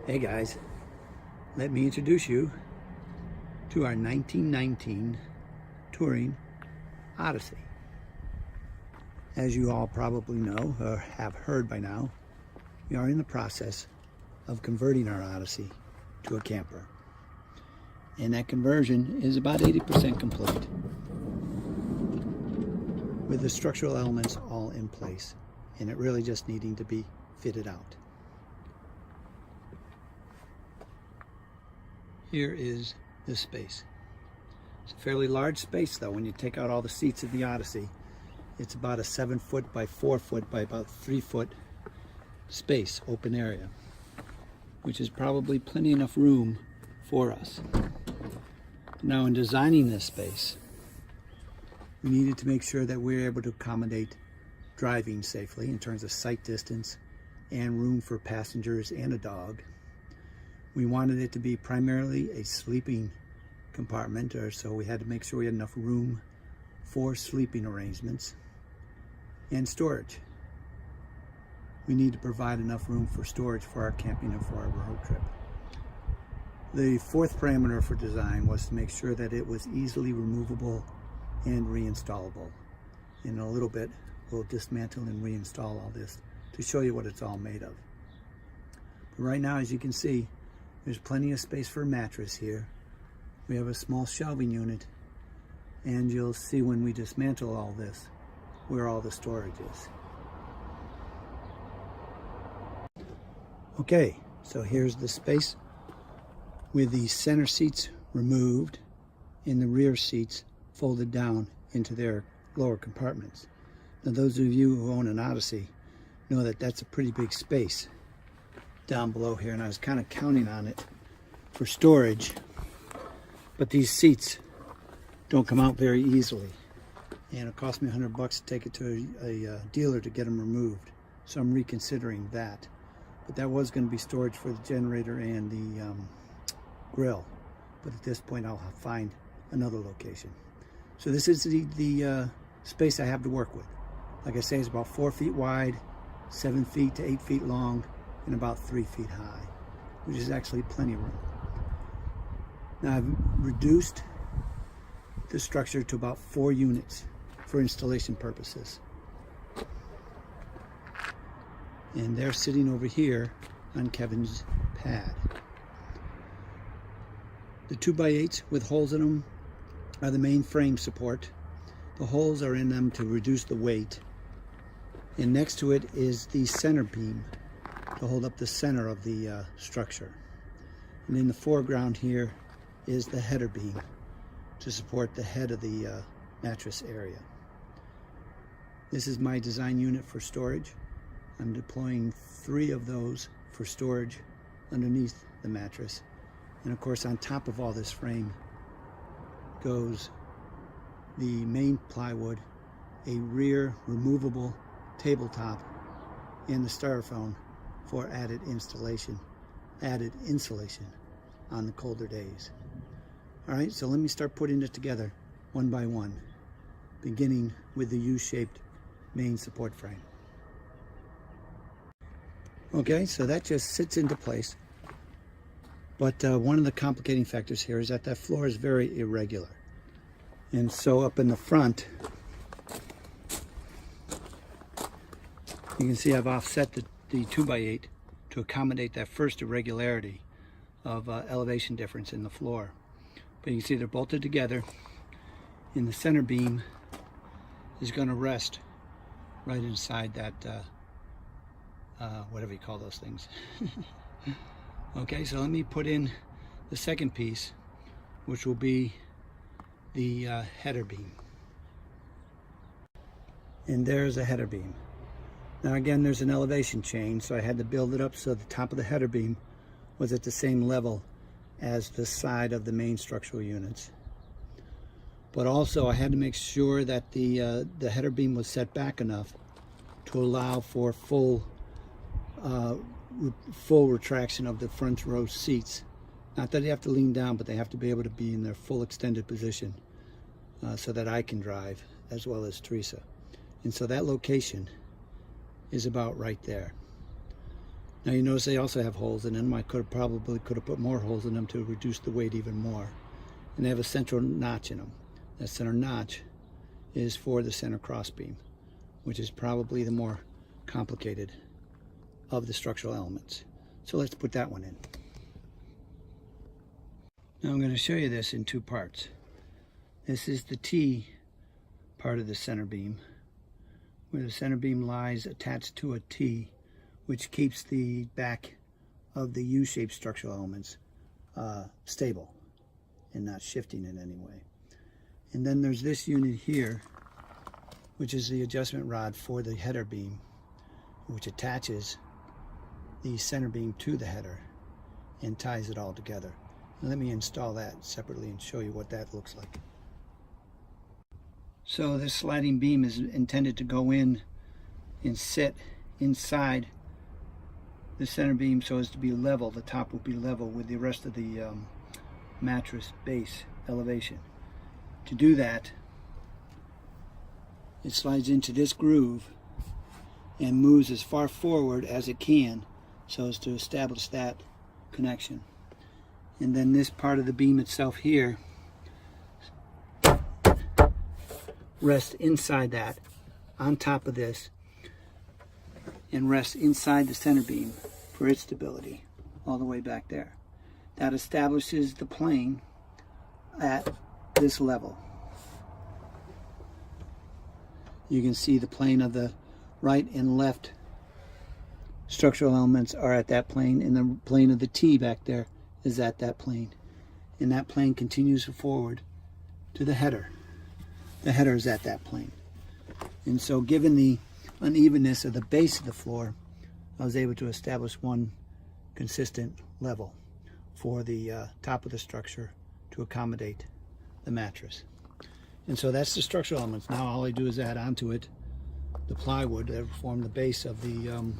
Hey guys, let me introduce you to our 1919 touring Odyssey. As you all probably know or have heard by now, we are in the process of converting our Odyssey to a camper. And that conversion is about 80% complete, with the structural elements all in place, and it really just needing to be fitted out. Here is the space. It's a fairly large space though. When you take out all the seats of the Odyssey, it's about a 7 foot by 4 foot by about 3 foot space, open area, which is probably plenty enough room for us. Now, in designing this space, we needed to make sure that we were able to accommodate driving safely in terms of sight distance and room for passengers and a dog. We wanted it to be primarily a sleeping compartment, so we had to make sure we had enough room for sleeping arrangements and storage. We need to provide enough room for storage for our camping and for our road trip. The fourth parameter for design was to make sure that it was easily removable and reinstallable. In a little bit, we'll dismantle and reinstall all this to show you what it's all made of. But right now, as you can see, there's plenty of space for a mattress here. We have a small shelving unit, and you'll see when we dismantle all this where all the storage is. Okay, so here's the space with the center seats removed and the rear seats folded down into their lower compartments. Now, those of you who own an Odyssey know that that's a pretty big space down below here, and I was kind of counting on it for storage, but these seats don't come out very easily, and it cost me $100 to take it to a dealer to get them removed, so I'm reconsidering that. But that was going to be storage for the generator and the grill, but at this point I'll find another location. So this is the space I have to work with. Like I say, it's about 4 feet wide, 7 feet to 8 feet long, and about 3 feet high, which is actually plenty of room. Now, I've reduced the structure to about 4 units for installation purposes. And they're sitting over here on Kevin's pad. The 2x8s with holes in them are the main frame support. The holes are in them to reduce the weight. And next to it is the center beam to hold up the center of the structure. And in the foreground here is the header beam to support the head of the mattress area. This is my design unit for storage. I'm deploying 3 of those for storage underneath the mattress. And of course, on top of all this frame goes the main plywood, a rear removable tabletop, and the styrofoam for added insulation on the colder days. All right, so let me start putting it together one by one, beginning with the U-shaped main support frame. Okay, so that just sits into place. But one of the complicating factors here is that floor is very irregular. And so up in the front, you can see I've offset the 2x8 to accommodate that first irregularity of elevation difference in the floor. But you can see they're bolted together, and the center beam is going to rest right inside that, whatever you call those things. Okay, so let me put in the second piece, which will be the header beam. And there's a header beam. Now again, there's an elevation change, so I had to build it up so the top of the header beam was at the same level as the side of the main structural units. But also I had to make sure that the header beam was set back enough to allow for full retraction of the front row seats. Not that they have to lean down, but they have to be able to be in their full extended position so that I can drive as well as Teresa. And so that location is about right there. Now you notice they also have holes in them. I probably could have put more holes in them to reduce the weight even more. And they have a central notch in them. That center notch is for the center crossbeam, which is probably the more complicated of the structural elements. So let's put that one in. Now I'm going to show you this in two parts. This is the T part of the center beam, where the center beam lies attached to a T, which keeps the back of the U-shaped structural elements stable and not shifting in any way. And then there's this unit here, which is the adjustment rod for the header beam, which attaches the center beam to the header and ties it all together. And let me install that separately and show you what that looks like. So this sliding beam is intended to go in and sit inside the center beam so as to be level. The top will be level with the rest of the mattress base elevation. To do that, it slides into this groove and moves as far forward as it can so as to establish that connection. And then this part of the beam itself here rests inside that, on top of this, and rests inside the center beam for its stability all the way back there. That establishes the plane at this level. You can see the plane of the right and left structural elements are at that plane, and the plane of the T back there is at that plane. And that plane continues forward to the header. The header is at that plane. And so given the unevenness of the base of the floor, I was able to establish one consistent level for the top of the structure to accommodate the mattress. And so that's the structural elements. Now all I do is add onto it the plywood that form the base of the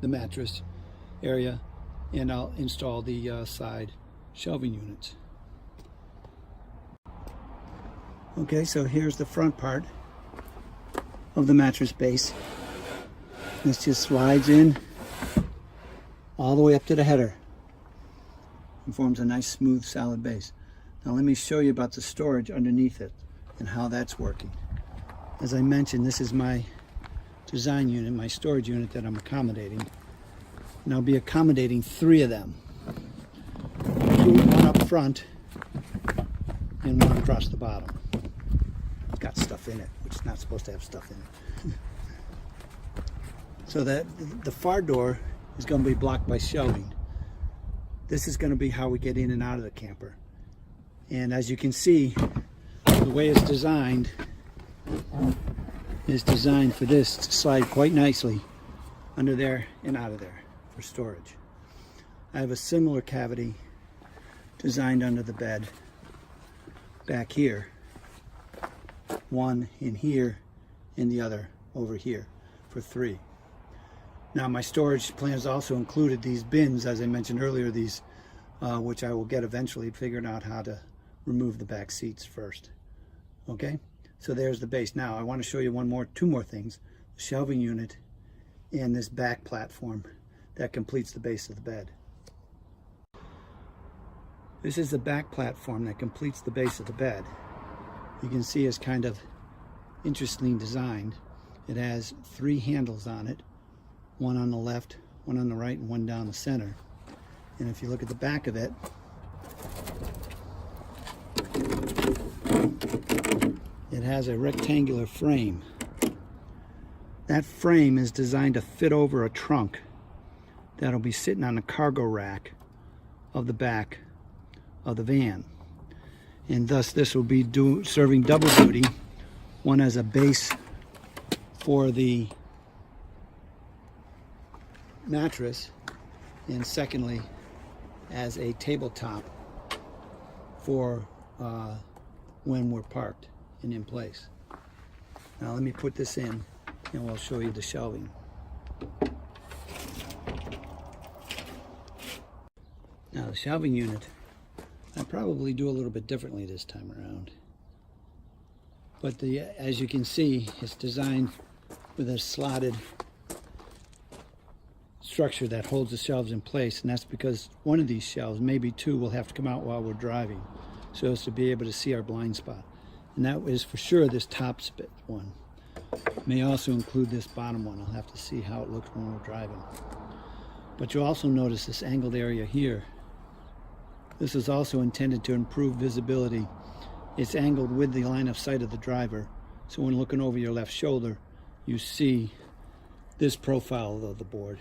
mattress area, and I'll install the side shelving units. Okay, so here's the front part of the mattress base. This just slides in all the way up to the header and forms a nice smooth solid base. Now let me show you about the storage underneath it and how that's working. As I mentioned, this is my design unit, my storage unit that I'm accommodating. And I'll be accommodating 3 of them. One up front and one across the bottom. It's got stuff in it, which is not supposed to have stuff in it. So that the far door is going to be blocked by shelving. This is going to be how we get in and out of the camper. And as you can see, the way it's designed is designed for this to slide quite nicely under there and out of there for storage. I have a similar cavity designed under the bed back here. One in here and the other over here for 3. Now my storage plans also included these bins, as I mentioned earlier, these which I will get eventually, figuring out how to remove the back seats first. Okay, so there's the base. Now I want to show you two more things: the shelving unit and this back platform that completes the base of the bed. This is the back platform that completes the base of the bed. You can see it's kind of interestingly designed. It has 3 handles on it, one on the left, one on the right, and one down the center. And if you look at the back of it, it has a rectangular frame. That frame is designed to fit over a trunk that'll be sitting on the cargo rack of the back of the van. And thus this will be serving double duty, one as a base for the mattress, and secondly as a tabletop for when we're parked and in place. Now let me put this in and we'll show you the shelving. Now the shelving unit, I'll probably do a little bit differently this time around. But as you can see, it's designed with a slotted structure that holds the shelves in place, and that's because one of these shelves, maybe two, will have to come out while we're driving so as to be able to see our blind spot. And that is for sure this top spit one. May also include this bottom one. I'll have to see how it looks when we're driving. But you'll also notice this angled area here. This is also intended to improve visibility. It's angled with the line of sight of the driver, so when looking over your left shoulder, you see this profile of the board,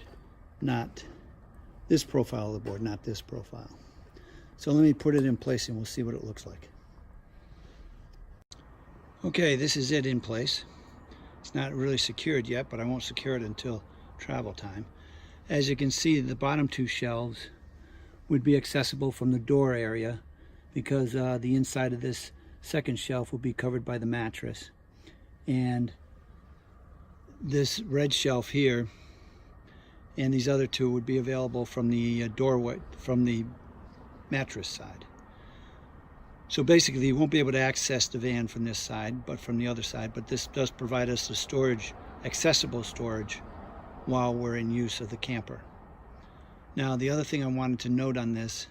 not this profile of the board, not this profile. So let me put it in place and we'll see what it looks like. Okay, this is it in place. It's not really secured yet, but I won't secure it until travel time. As you can see, the bottom two shelves would be accessible from the door area because the inside of this second shelf will be covered by the mattress. And this red shelf here and these other two would be available from the doorway, from the mattress side. So basically you won't be able to access the van from this side, but from the other side. But this does provide us the storage, accessible storage, while we're in use of the camper. Now the other thing I wanted to note on this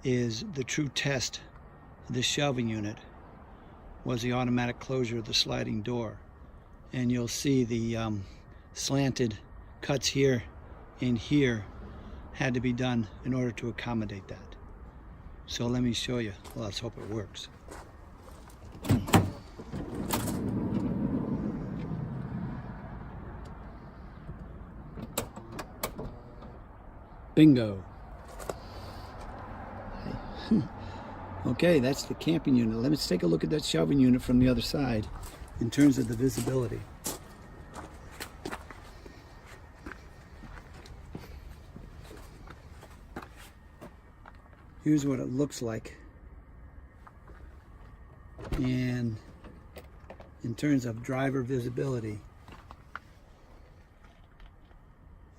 is the true test of the shelving unit was the automatic closure of the sliding door. And you'll see the slanted cuts here and here had to be done in order to accommodate that. So let me show you. Well, let's hope it works. Bingo. Okay, that's the camping unit. Let's take a look at that shelving unit from the other side in terms of the visibility. Here's what it looks like. And in terms of driver visibility,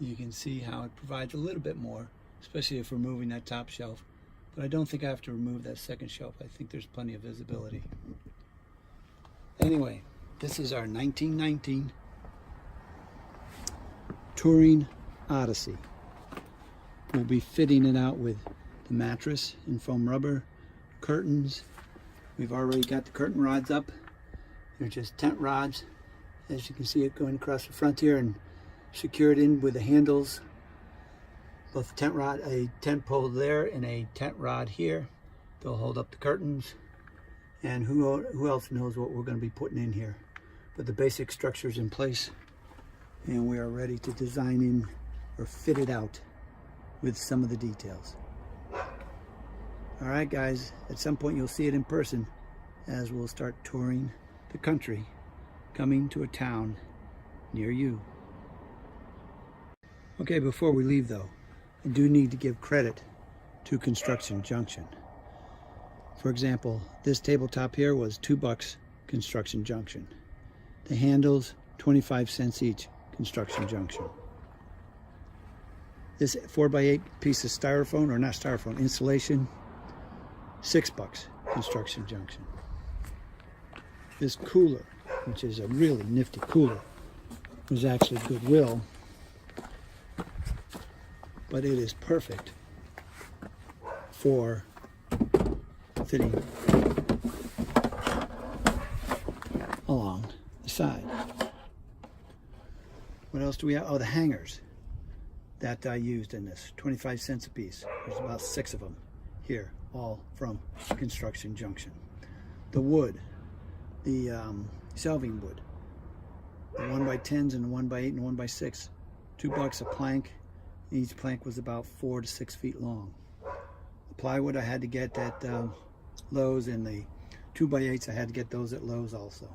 you can see how it provides a little bit more, especially if we're moving that top shelf. But I don't think I have to remove that second shelf. I think there's plenty of visibility. Anyway, this is our 1919 Touring Odyssey. We'll be fitting it out with the mattress in foam rubber, curtains. We've already got the curtain rods up. They're just tent rods. As you can see it going across the front here and secured in with the handles. Both tent rod, a tent pole there and a tent rod here. They'll hold up the curtains. And who else knows what we're going to be putting in here. But the basic structure's in place and we are ready to design in or fit it out with some of the details. All right, guys, at some point you'll see it in person as we'll start touring the country, coming to a town near you. Okay, before we leave though, I do need to give credit to Construction Junction. For example, this tabletop here was $2 Construction Junction. The handles, 25 cents each, Construction Junction. This 4x8 piece of styrofoam, or not styrofoam, insulation, $6, Construction Junction. This cooler, which is a really nifty cooler, was actually Goodwill, but it is perfect for fitting along the side. What else do we have? Oh, the hangers that I used in this, 25 cents a piece. There's about 6 of them here, all from Construction Junction. The wood, the shelving wood, the 1x10s and the 1x8 and the 1x6, $2 a plank. Each plank was about 4 to 6 feet long. The plywood I had to get at Lowe's, and the 2x8s I had to get those at Lowe's also.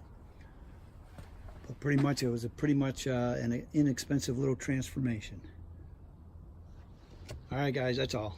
But pretty much it was an inexpensive little transformation. All right, guys, that's all.